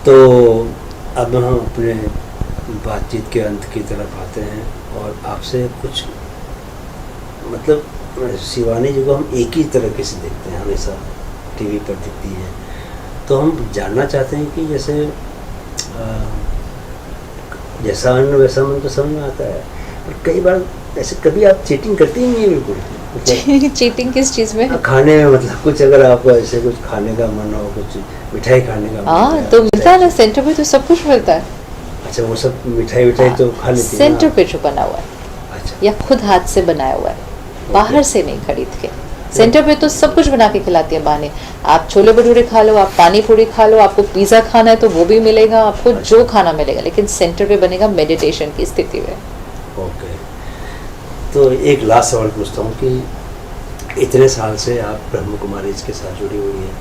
तो अब हम अपने बातचीत के अंत की तरफ आते हैं और आपसे कुछ मतलब शिवानी जी को हम एक ही तरीके से देखते हैं, हमेशा टीवी पर दिखती हैं, तो हम जानना चाहते हैं कि जैसे जैसा अन्न वैसा मन तो समझ में आता है, और कई बार ऐसे कभी आप चीटिंग करती ही नहीं है बिल्कुल? मतलब चीटिंग किस चीज में? खाने में, मतलब कुछ अगर आपको ऐसे कुछ खाने का मन हो, कुछ मिठाई खाने का मन हाँ तो मिलता है ना, सेंटर पे तो सब कुछ मिलता है। अच्छा, वो सब मिठाई तो खा लेती हैं? सेंटर पे जो बना हुआ है, अच्छा, या खुद हाथ से बनाया हुआ है, बाहर से नहीं खरीद के। सेंटर पे तो सब कुछ बना के खिलाती है बाने। आप छोले भटूरे खा लो, आप पानी पूरी खा लो, आपको पिज्जा खाना है तो वो भी मिलेगा, आपको जो खाना मिलेगा, लेकिन सेंटर पे बनेगा मेडिटेशन की स्थिति में। ओके। तो एक लास्ट सवाल पूछता हूँ कि इतने साल से आप ब्रह्म कुमारी के साथ जुड़ी हुई हैं,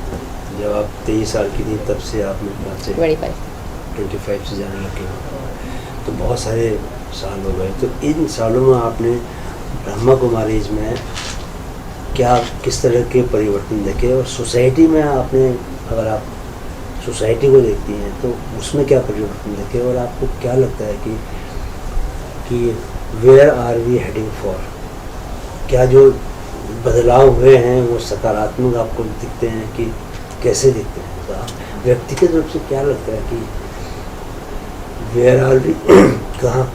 जब आप 23 साल की थी तब से आप मेरे ख्याल से 25 से जाने लगे हो, तो बहुत सारे साल हो गए। तो इन सालों में आपने ब्रह्मा कुमारी में क्या किस तरह के परिवर्तन देखे, और सोसाइटी में आपने, अगर आप सोसाइटी को देखती हैं तो उसमें क्या परिवर्तन देखे, और आपको क्या लगता है कि where are we heading for? क्या जो बदलाव हुए हैं वो सकारात्मक आपको दिखते हैं कि कैसे दिखते हैं? तो आप व्यक्तिगत रूप से क्या लगता है कि वेयर आर वी, कहाँ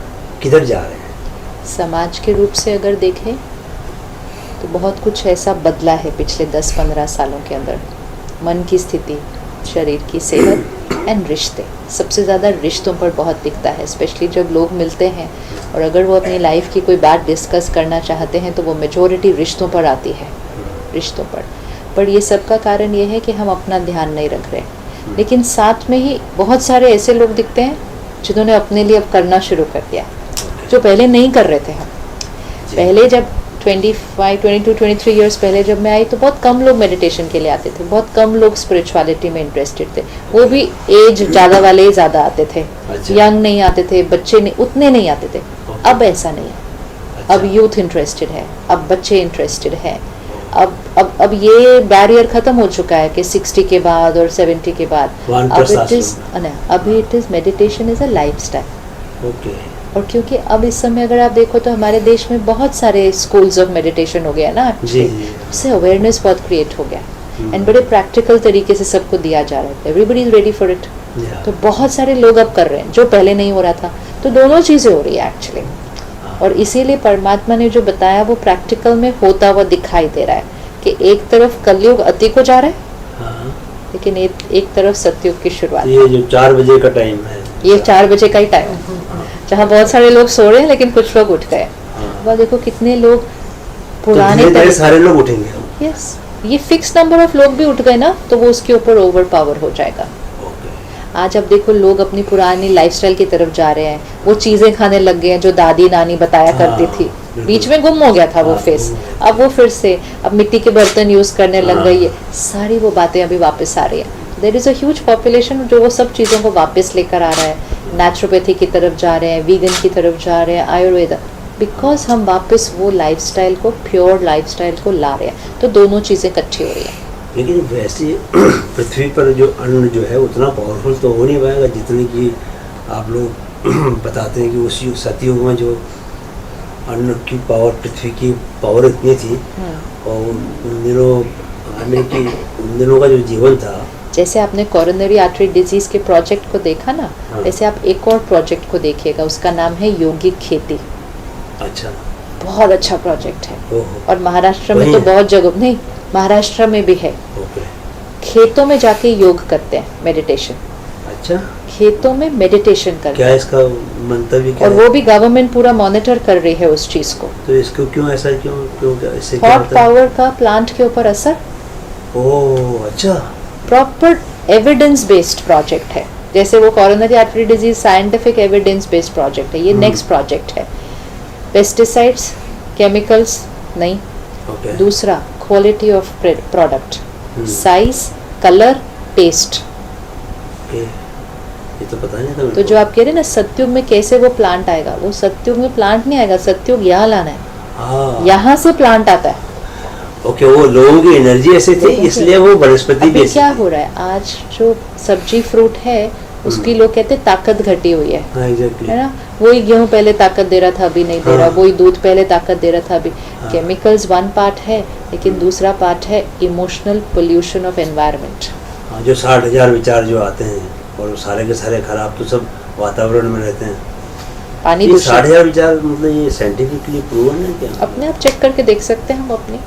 किधर जा रहे हैं? समाज के रूप से अगर देखें तो बहुत कुछ ऐसा बदला है पिछले 10-15 सालों के अंदर। मन की स्थिति, शरीर की सेहत एंड रिश्ते, सबसे ज़्यादा रिश्तों पर बहुत दिखता है, स्पेशली जब लोग मिलते हैं और अगर वो अपनी लाइफ की कोई बात डिस्कस करना चाहते हैं तो वो मेजॉरिटी रिश्तों पर आती है, रिश्तों पर ये सब का कारण ये है कि हम अपना ध्यान नहीं रख रहे। लेकिन साथ में ही बहुत सारे ऐसे लोग दिखते हैं जिन्होंने अपने लिए अब करना शुरू कर दिया, जो पहले नहीं कर रहे थे। हम पहले जब 22-23 इयर्स पहले जब मैं आई तो बहुत कम लोग मेडिटेशन के लिए आते थे, बहुत कम लोग स्पिरिचुअलिटी में इंटरेस्टेड थे, वो भी एज ज़्यादा वाले ही ज़्यादा आते थे। अच्छा। यंग नहीं आते थे, बच्चे नहीं, उतने नहीं आते थे। अब ऐसा नहीं है। अच्छा। अब यूथ इंटरेस्टेड है, अब बच्चे इंटरेस्टेड है। अब ये बैरियर खत्म हो चुका है कि 60 के बाद और 70 के बाद अभी it is meditation is a lifestyle. Okay. और क्योंकि अब इस समय अगर आप देखो तो हमारे देश में बहुत सारे स्कूल्स ऑफ मेडिटेशन हो गया ना, उससे अवेयरनेस बहुत क्रिएट हो गया एंड बड़े प्रैक्टिकल तरीके से सबको दिया जा रहा है। Everybody is ready for it. तो बहुत सारे लोग अब कर रहे हैं जो पहले नहीं हो रहा था। तो दोनों चीज़ें हो रही है एक्चुअली, और इसीलिए परमात्मा ने जो बताया वो प्रैक्टिकल में होता हुआ दिखाई दे रहा है कि एक तरफ कलयुग अति को जा रहा है, लेकिन एक तरफ सतयुग की शुरुआत। ये जो 4 बजे का टाइम है, ये 4 बजे का ही टाइम है जहाँ बहुत सारे लोग सो रहे हैं लेकिन कुछ लोग उठ गए। वह देखो कितने लोग पुराने तो सारे लोग उठेंगे। यस, ये फिक्स नंबर ऑफ लोग भी उठ गए ना तो वो उसके ऊपर ओवर पावर हो जाएगा। आज अब देखो लोग अपनी पुरानी लाइफस्टाइल की तरफ जा रहे हैं, वो चीजें खाने लग गए हैं जो दादी नानी बताया करती थी। बीच में गुम हो गया था वो फेस, अब वो फिर से अब मिट्टी के बर्तन यूज करने लग गई है। सारी वो बातें अभी वापस आ रही है। There is a huge population जो वो सब चीज़ों को वापस लेकर आ रहा है। नेचुरोपैथी की तरफ जा रहे हैं, वीगन की तरफ जा रहे हैं, आयुर्वेदा, बिकॉज हम वापस वो लाइफस्टाइल को, प्योर लाइफस्टाइल को ला रहे हैं। तो दोनों चीज़ें इकट्ठी हो रही हैं। लेकिन वैसे पृथ्वी पर जो अन्न जो है उतना पावरफुल तो हो नहीं पाएगा जितने की आप लोग बताते हैं कि उस युग सतयुग में जो अन्न की पावर, पृथ्वी की पावर इतनी थी, और उन दिनों का जो जीवन था। जैसे आपने कोरोनरी आर्टरी डिजीज के प्रोजेक्ट को देखा ना, वैसे आप एक और प्रोजेक्ट को देखिएगा, उसका नाम है योगिक खेती। अच्छा, बहुत अच्छा प्रोजेक्ट है। और महाराष्ट्र में तो बहुत जगह नहीं, महाराष्ट्र में भी है। खेतों में जाके योग करते हैं, मेडिटेशन। अच्छा, खेतों में मेडिटेशन करते हैं। क्या इसका मंतव्य क्या और वो भी गवर्नमेंट पूरा मॉनिटर कर रही है उस चीज को। तो इसको क्यों ऐसा, क्यों इससे थॉट पावर का प्लांट के ऊपर असर। ओह अच्छा, प्रॉपर एविडेंस बेस्ड प्रोजेक्ट है। जैसे वो coronary artery disease scientific evidence based project है, ये नेक्स्ट प्रोजेक्ट है। पेस्टिसाइड्स, केमिकल्स नहीं। दूसरा quality of product, size, colour, taste. ये तो पता नहीं था। तो जो आप कह रहे हैं ना सतयुग में कैसे वो प्लांट आएगा, वो सतयुग में प्लांट नहीं आएगा, सतयुग यहाँ लाना है। यहाँ से प्लांट आता है। ओके, वो लोगों की एनर्जी ऐसे थी इसलिए वो वनस्पति भी। क्या हो रहा है आज जो सब्जी फ्रूट है उसकी लोग कहते हैं ताकत घटी हुई है, हाँ एग्जैक्टली, है ना। वही गेहूं पहले ताकत दे रहा था, अभी नहीं दे रहा, हाँ। वही दूध पहले ताकत दे रहा था, अभी हाँ। केमिकल्स वन पार्ट है, लेकिन दूसरा पार्ट है इमोशनल पोल्यूशन ऑफ एनवायरनमेंट। हाँ, जो 60,000 विचार जो आते हैं और वो सारे के सारे खराब, तो सब वातावरण में रहते हैं। पानी ये दूषित, 60,000 विचार मतलब ये साइंटिफिकली प्रूवन है क्या? अपने आप चेक करके देख सकते हैं हम अपनी,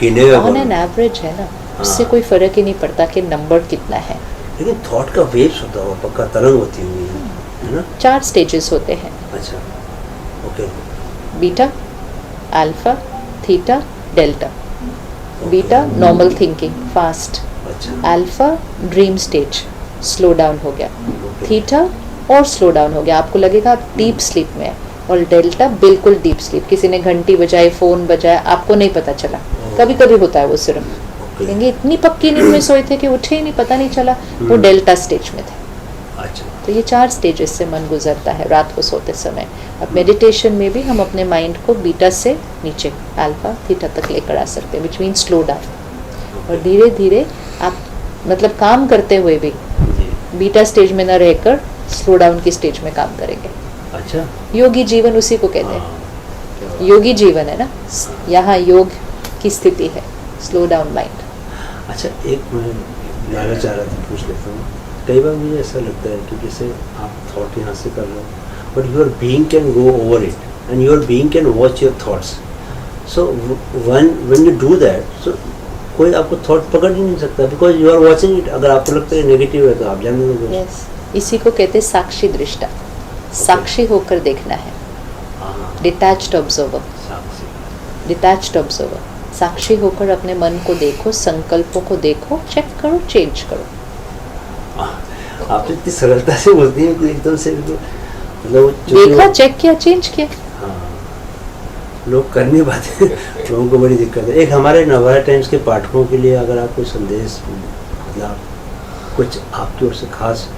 गिनेगा ऑन कौन? एन एवरेज है ना, उससे हाँ। कोई फर्क ही नहीं पड़ता कि नंबर कितना है। लेकिन थॉट का वेव्स होता हुआ पक्का तरंग होती हुई है ना? 4 स्टेजेस होते हैं, अच्छा, okay, beta, alpha, theta, delta. Beta normal thinking, fast. अच्छा, alpha dream stage, slow down हो गया। ओके, थीटा और स्लो डाउन हो गया, आपको लगेगा आप डीप स्लीप में है। और डेल्टा बिल्कुल डीप स्लीप, किसी ने घंटी बजाई, फोन बजाया, आपको नहीं पता चला। कभी कभी होता है वो सिर्फ, ओके, कहेंगे इतनी पक्की नींद में सोए थे कि उठे ही नहीं, पता नहीं चला, वो डेल्टा स्टेज में थे। अच्छा, तो ये 4 स्टेजेस से मन गुजरता है रात को सोते समय। अब मेडिटेशन में भी हम अपने माइंड को बीटा से नीचे अल्फा थीटा तक लेकर आ सकते हैं, विच मीन स्लो डाउन। और धीरे धीरे आप मतलब काम करते हुए भी जी, बीटा स्टेज में न रहकर स्लो डाउन की स्टेज में काम करेंगे। अच्छा, योगी जीवन उसी को कहते हैं, हाँ, योगी जीवन है ना, यहाँ योग की स्थिति है, स्लो डाउन माइंड। अच्छा, एक मैं जानना चाह रहा था, पूछ लेता हूँ। कई बार मुझे ऐसा लगता है कि जैसे आप थॉट यहाँ से कर रहे हो, but your being can go over it and your being can watch your thoughts. So when you do that, so कोई आपको थॉट पकड़ ही नहीं सकता, because you are watching it. अगर आपको लगता है नेगेटिव है तो आप जान दोगे। यस, इसी को कहते हैं साक्षी दृष्टा, साक्षी होकर देखना है, हाँ, डिटैच्ड ऑब्जर्वर। साक्षी, डिटैच्ड ऑब्जर्वर, साक्षी होकर अपने मन को देखो, संकल्पों को देखो, चेक करो, चेंज करो। आप तो इतनी सरलता से बोलती हैं कि एकदम से मतलब देखा, चेक किया, चेंज किया। हाँ, लोग कर नहीं पाते, लोगों को बड़ी दिक्कत है। एक हमारे नवभारत टाइम्स के पाठकों के लिए अगर आप कोई संदेश, मतलब कुछ आपकी ओर से खास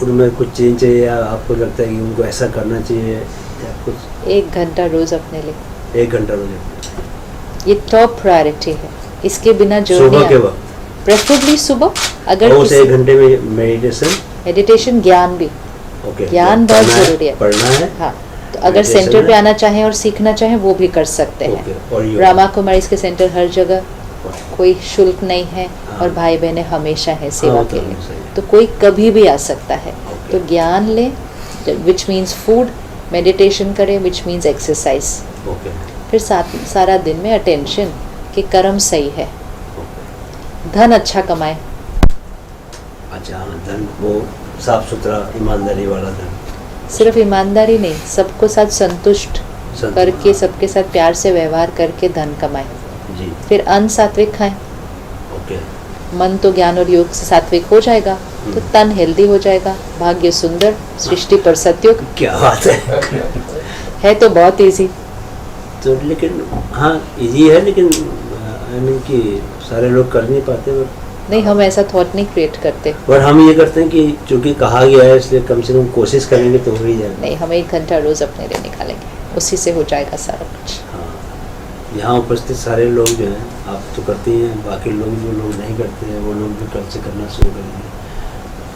उनमें कुछ चेंज चाहिए, या आपको लगता है कि उनको ऐसा करना चाहिए, या कुछ 1 घंटा रोज अपने लिए, 1 घंटा रोज, ये टॉप प्रायोरिटी है। इसके बिना सुबह जर्नी, के वक्त, प्रेफरेबली सुबह। अगर और उस 1 किसी घंटे में मेडिटेशन, मेडिटेशन, ज्ञान भी, ओके, ज्ञान बहुत जरूरी है, पढ़ना है, हाँ। तो अगर meditation सेंटर पे है। आना चाहें और सीखना चाहें वो भी कर सकते हैं। ओके, और योगा, ब्रह्मा कुमारी के सेंटर हर जगह, कोई शुल्क नहीं है, हाँ। और भाई बहनें हमेशा है सेवा हाँ, के तो लिए, सही है। तो कोई कभी भी आ सकता है। ओके। तो ज्ञान ले, विच मीन्स फूड, मेडिटेशन करें विच मीन्स एक्सरसाइज, ओके, फिर सारा दिन में अटेंशन कि कर्म सही है, धन अच्छा कमाए। अच्छा, हाँ, धन वो साफ सुथरा ईमानदारी वाला धन, सिर्फ ईमानदारी नहीं, सबको साथ संतुष्ट करके, सबके साथ प्यार से व्यवहार करके धन कमाए। जी, फिर अन्न सात्विक खाएं, ओके, मन तो ज्ञान और योग से सात्विक हो जाएगा, तो तन हेल्दी हो जाएगा, भाग्य सुंदर, सृष्टि पर सत्युग। क्या बात है तो बहुत इजी। तो लेकिन हाँ इजी है, लेकिन आई मीन कि सारे लोग कर नहीं पाते, नहीं, हम ऐसा थॉट नहीं क्रिएट करते। पर हम ये करते हैं कि चूंकि कहा गया है इसलिए कम से कम कोशिश करेंगे तो हो ही जाएगा। नहीं, हम 1 घंटा रोज अपने लिए निकालेंगे, उसी से हो जाएगा सारा कुछ। हाँ, यहाँ उपस्थित सारे लोग जो हैं, आप तो करते ही हैं, बाकी लोग जो लोग नहीं करते हैं वो लोग भी कल से करना शुरू करेंगे,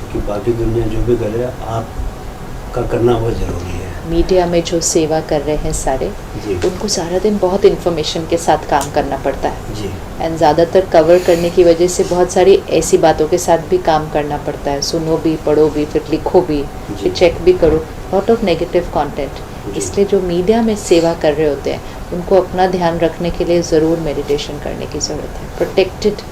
क्योंकि बाकी दुनिया जो भी करे आपका करना बहुत ज़रूरी है। मीडिया में जो सेवा कर रहे हैं सारे, जी, उनको सारा दिन बहुत इन्फॉर्मेशन के साथ काम करना पड़ता है, जी, एंड ज़्यादातर कवर करने की वजह से बहुत सारी ऐसी बातों के साथ भी काम करना पड़ता है, सुनो भी, पढ़ो भी, फिर लिखो भी, फिर चेक भी करो, लॉट ऑफ नेगेटिव कंटेंट। इसलिए जो मीडिया में सेवा कर रहे होते हैं उनको अपना ध्यान रखने के लिए ज़रूर मेडिटेशन करने की ज़रूरत है। प्रोटेक्टेड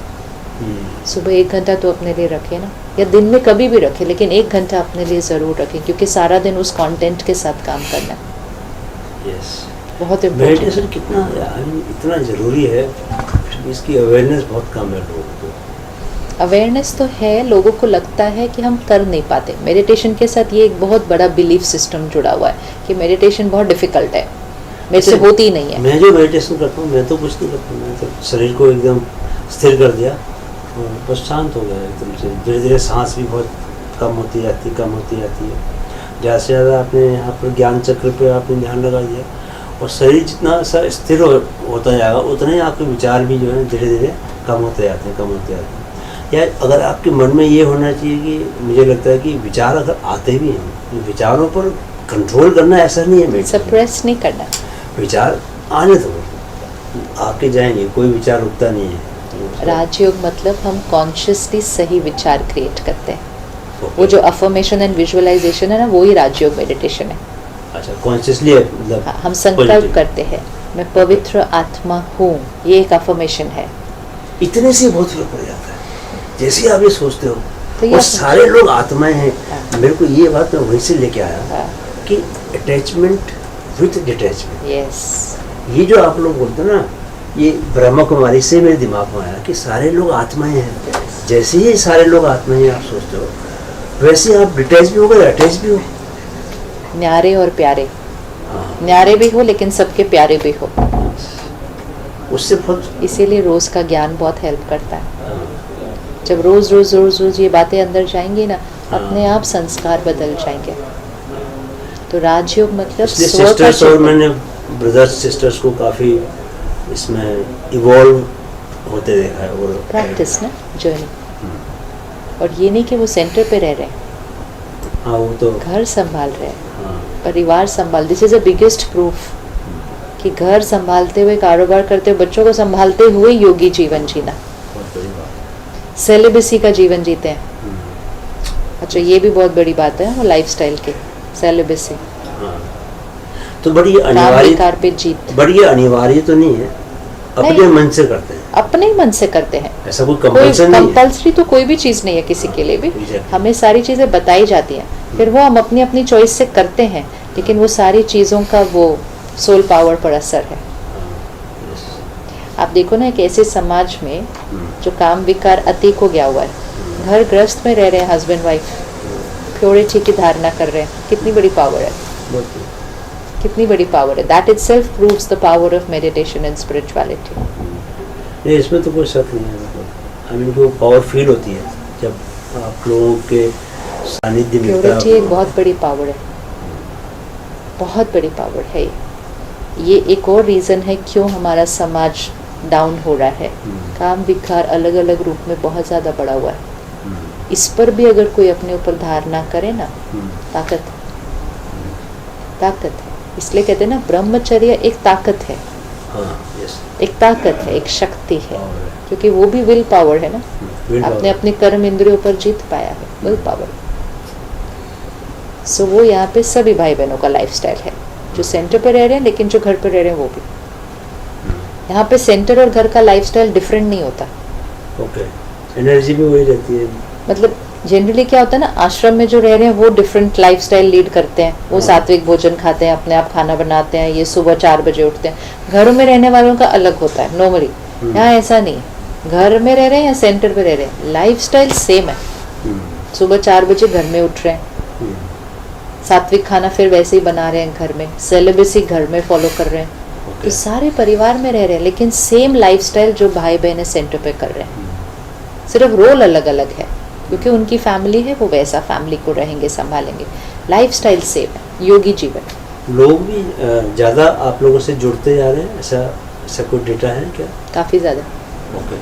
सुबह 1 घंटा तो अपने लिए रखें ना, या दिन में कभी भी रखें, लेकिन 1 घंटा अपने लिए ज़रूर रखें, क्योंकि सारा दिन उस कंटेंट के साथ काम करना है। यस। बहुत इम्पोर्टेंट। मेडिटेशन कितना इतना ज़रूरी है, इसकी अवेयरनेस बहुत कम है लोगों को। अवेयरनेस तो है, लोगों को लगता है कि हम कर नहीं पाते। मेडिटेशन के साथ ये एक बहुत बड़ा बिलीफ सिस्टम जुड़ा हुआ है कि मेडिटेशन बहुत डिफ़िकल्ट है, मेरे से होती ही नहीं है। मैं जो मेडिटेशन करता हूँ, मैं तो कुछ नहीं करता, मैं तो शरीर को एकदम स्थिर कर दिया और बस शांत हो गया एकदम से। धीरे धीरे सांस भी बहुत कम होती जाती है। ज़्यादा से ज़्यादा आपने यहाँ पर ज्ञान चक्र पे आपने ध्यान लगा दिया, और शरीर जितना सा स्थिर होता जाएगा उतना ही आपके विचार भी जो है धीरे धीरे कम होते जाते हैं। या अगर आपके मन में ये होना चाहिए कि मुझे लगता है कि विचार अगर आते भी हैं तो विचारों पर कंट्रोल करना ऐसा नहीं है, सप्रेस नहीं करना, विचार आने दो, आके जाएंगे, कोई विचार रुकता नहीं है। राजयोग मतलब हम कॉन्शियसली सही विचार क्रिएट करते हैं। वो जो अफर्मेशन एंड विजुअलाइजेशन है ना, वो ही राजयोग मेडिटेशन है। अच्छा, कॉन्शियसली मतलब हाँ, हम संकल्प करते हैं मैं पवित्र आत्मा हूँ, ये एक अफर्मेशन है। इतने से बहुत फर्क पड़ जाता है। जैसे आप ये सोचते हो तो और सारे लोग आत्माएं हैं। हाँ। मेरे को ये बात मैं वहीं से लेके आया हाँ। कि अटैचमेंट विथ डिटैचमेंट, यस, ये जो आप लोग बोलते हो ना, ये ब्रह्मा कुमारी से मेरे दिमाग में आया कि सारे लोग आत्माएं हैं। जैसे ही सारे लोग आत्माएं हैं आप सोचते हो, वैसे आप डिटैच भी हो गए, अटैच भी हो। न्यारे और प्यारे, हाँ। न्यारे भी हो लेकिन सबके प्यारे भी हो। उससे बहुत इसीलिए रोज का ज्ञान बहुत हेल्प करता है। हाँ। जब रोज रोज रोज रोज ये बातें अंदर जाएंगी ना, हाँ। अपने आप संस्कार बदल जाएंगे। तो राजयोग मतलब इसलिए स्व का सिस्टर्स और चिंतन। मैंने ब्रदर्स सिस्टर्स को काफ़ी इसमें इवॉल्व होते देखा है। और प्रैक्टिस ना, जर्नी। और ये नहीं कि वो सेंटर पे रह रहे हैं, हाँ वो तो घर संभाल रहे हैं, हाँ। परिवार संभाल। This is a biggest proof कि घर संभालते हुए, कारोबार करते हुए, बच्चों को संभालते हुए योगी जीवन जीना, बहुत बड़ी बात। सेलिबेसी का जीवन जीते हैं। अच्छा, ये भी बहुत बड़ी बात है वो लाइफस्टाइल की, सेलिबेसी, हाँ। तो बड़ी काम अनिवार्य, विकार पे जीत। बड़ी अनिवार्य तो नहीं है, अपने नहीं। मन से करते हैं, अपने ही मन से करते हैं। ऐसा कोई कोई कंपल्सन नहीं है। कंपल्सरी तो कोई भी चीज नहीं है किसी के लिए भी। Exactly. हमें सारी चीजें बताई जाती हैं, फिर वो हम अपनी अपनी चॉइस से करते हैं, लेकिन वो सारी चीजों का वो सोल पावर पर असर है। हाँ, yes. आप देखो ना, एक ऐसे समाज में जो काम विकार अतीत हो गया हुआ है, घर ग्रस्त में रह रहे हैं, हस्बैंड वाइफ प्योरिटी की धारणा कर रहे हैं, कितनी बड़ी पावर है, बहुत कितनी बड़ी पावर है। That itself proves the power of meditation and spirituality. नहीं, इसमें तो कोई शक नहीं है। मतलब आई मीन वो पावर फील होती है जब आप लोगों के सानिध्य मिलता प्योरिटी है। एक बहुत बड़ी पावर है, बहुत बड़ी पावर है। ये एक और रीज़न है क्यों हमारा समाज डाउन हो रहा है। काम विकार अलग अलग रूप में बहुत ज़्यादा बढ़ा हुआ है। इस पर भी अगर कोई अपने ऊपर धारणा करे ना, ताकत, ताकत है। इसलिए कहते हैं ना, ब्रह्मचर्य एक ताकत है, हाँ, yes. एक ताकत है, एक शक्ति है, Power है। क्योंकि वो भी विल पावर है ना। Will आपने power। अपने कर्म इंद्रियों पर जीत पाया है, विल पावर। सो वो यहाँ पे सभी भाई बहनों का लाइफस्टाइल है, जो सेंटर पे रह रहे हैं लेकिन जो घर पे रह रहे हैं वो भी। यहाँ पे सेंटर और घर का लाइफस्टाइल डिफरेंट नहीं होता। ओके, एनर्जी भी वही रहती है। मतलब जनरली क्या होता है ना, आश्रम में जो रह रहे हैं वो डिफरेंट लाइफस्टाइल लीड करते हैं, वो सात्विक भोजन खाते हैं, अपने आप खाना बनाते हैं, ये सुबह 4 बजे उठते हैं। घरों में रहने वालों का अलग होता है नॉर्मली। यहाँ ऐसा नहीं है, घर में रह रहे हैं या सेंटर पे रह रहे हैं, लाइफस्टाइल सेम है। सुबह 4 बजे घर में उठ रहे हैं, सात्विक खाना फिर वैसे ही बना रहे हैं घर में, सेलिबेसी घर में फॉलो कर रहे हैं। तो सारे परिवार में रह रहे हैं लेकिन सेम लाइफस्टाइल जो भाई बहन सेंटर पे कर रहे हैं, सिर्फ रोल अलग अलग है, क्योंकि उनकी फैमिली है, वो वैसा फैमिली को रहेंगे, संभालेंगे। लाइफस्टाइल सेम है, योगी जीवन। लोग भी ज़्यादा आप लोगों से जुड़ते जा रहे हैं, ऐसा कोई डेटा है क्या? काफ़ी ज़्यादा, ओके,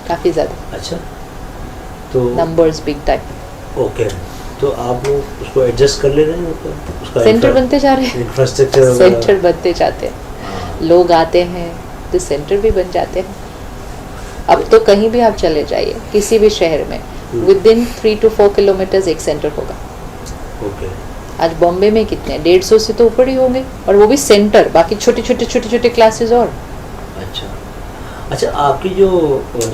काफ़ी ज़्यादा। अच्छा, तो नंबर्स बिग टाइम। ओके, तो आप लोग उसको एडजस्ट कर ले रहे हैं, मतलब उसका सेंटर बनते जा रहे हैं, इंफ्रास्ट्रक्चर सेंटर बनते जाते हैं, लोग आते हैं तो सेंटर भी बन जाते हैं। अब तो कहीं भी आप चले जाइए, किसी भी शहर में, विद इन 3 to 4 किलोमीटर्स एक सेंटर होगा। ओके, आज बॉम्बे में कितने, 150 से तो ऊपर ही होंगे, और वो भी सेंटर, बाकी छोटे छोटे क्लासेस। और अच्छा, आपकी जो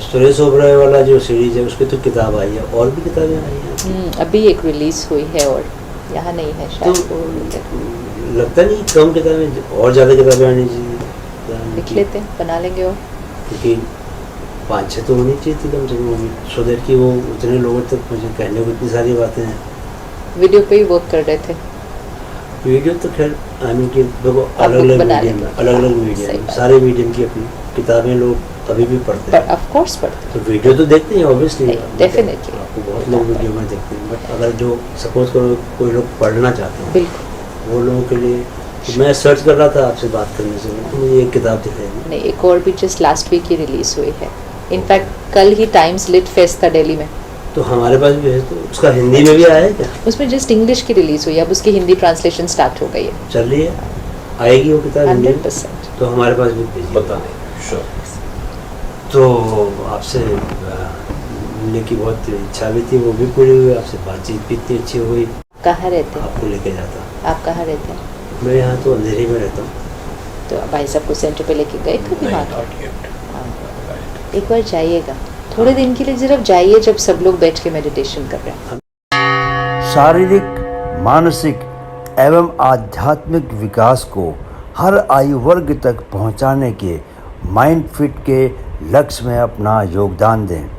सुरेश ओबराय वाला जो सीरीज है उसकी तो किताब आई है, और भी किताबें आई हैं? अभी एक रिलीज हुई है, और यहाँ नहीं है शायद। तो लगता नहीं कम किताबें, और ज़्यादा किताबें आनी चाहिए? लिख लेते हैं, बना लेंगे। और क्योंकि 5-6 तो होनी चाहिए थी कम से कम, सो दैट कि वो उतने लोगों तक मुझे कहने को इतनी सारी बातें हैं। वीडियो पे ही वर्क कर रहे थे। वीडियो तो खैर आई मीन कि देखो अलग अलग मीडियम, सारे मीडियम की अपनी किताबें लोग अभी भी पढ़ते हैं। ऑफ कोर्स पढ़ते हैं, तो वीडियो तो देखते हैं ऑब्वियसली, डेफिनेटली। आपको बहुत लोग वीडियो में देखते हैं, बट अगर जो सपोज करो कोई लोग पढ़ना चाहते हैं, बिल्कुल, वो लोगों के लिए, तो मैं सर्च कर रहा था आपसे बात करने से, तो मुझे एक किताब दिखाई। नहीं, एक और भी जस्ट लास्ट वीक ही रिलीज हुई है, इनफैक्ट कल ही टाइम्स लिट फेस्ट था दिल्ली में, तो हमारे पास भी है, तो उसका हिंदी में भी आया है क्या? उसमें जस्ट इंग्लिश की रिलीज हुई, अब उसकी हिंदी ट्रांसलेशन स्टार्ट हो गई है। चल रही है, आएगी वो किताब हिंदी में? 100%। तो हमारे पास भी भेजिए। पता नहीं, श्योर। तो आपसे मिलने की बहुत इच्छा भी थी, वो भी पूरी हुई, आपसे बातचीत भी इतनी अच्छी हुई। कहाँ रहते हैं आपको लेके जाता। आप? कहाँ रहते हैं? मैं यहाँ तो अंधेरी में रहता हूँ। तो भाई साहब को सेंटर पे लेके गए कभी नहीं, वहाँ? not yet. हाँ। Right. एक बार जाइएगा, थोड़े दिन के लिए सिर्फ जाइए, जब सब लोग बैठ के मेडिटेशन कर रहे हैं। शारीरिक, मानसिक एवं आध्यात्मिक विकास को हर आयु वर्ग तक पहुंचाने के माइंड फिट के लक्ष्य में अपना योगदान दें।